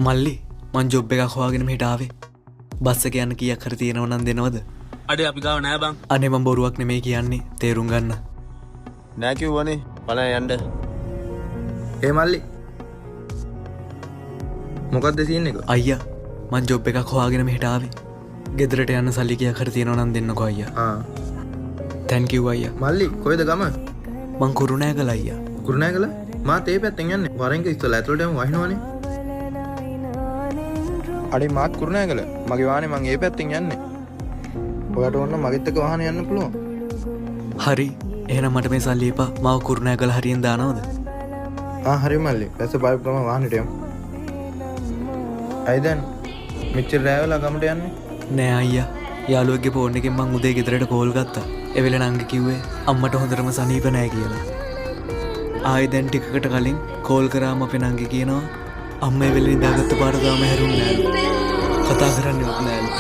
මල්ලි මං ජොබ් එකක් හොයාගෙන මෙහෙට ආවේ. බස් එක යන්න කීයක් හරි තියෙනව නම් දෙනවද? අඩේ අපි ගාව නෑ බං. අනේ මං බොරුවක් නෙමෙයි කියන්නේ. තේරුම් ගන්න. නෑ කිව්වනේ බලන්න යන්න. ඒ මල්ලි මොකක්ද සීන් එක? අයියා මං ජොබ් එකක් හොයාගෙන මෙහෙට ආවේ. ගෙදරට යන්න සල්ලි කීයක් හරි තියෙනව නම් දෙන්නකෝ අයියා. thank you අයියා. මල්ලි කොහෙද ගම? මං කුරුණෑගල අයියා. කුරුණෑගල? මාත් ඒ පැත්තෙන් යන්නේ. වරෙන්ක ඉස්සලා ඇතුළට යමු වහිනවනේ. අඩේ මාත් කුරුණෑගල. මගේ වාහනේ මං ඒ පැත්තෙන් යන්නේ. ඔයාට ඕන නම් මගෙත් එක්ක වාහනේ යන්න පුළුවන්. හරි. එහෙනම් මට මේ සල්ලි එපා. මාව කුරුණෑගල හරියෙන් දානවද? හරි මල්ලි. පැස බයික් ගම වාහනේට යමු. අය දැන් මෙච්චර රෑ වෙලා ගමට යන්නේ? නෑ අයියා. යාළුවෙක්ගේ ෆෝන් එකෙන් මං උදේ ගෙදරට කෝල් ගත්තා. ඒ වෙලේ නංගි කිව්වේ අම්මට හොඳටම සනීප නෑ කියලා. ආයි දැන් ටිකකට කලින් කෝල් කරාම අපේ නංගි කියනවා අම්ම ඒ වෙලේ ඉඳාගත්ත පාර තාම හැරුන්නේ නෑලු. කතා කරන්නේවත් නෑලු.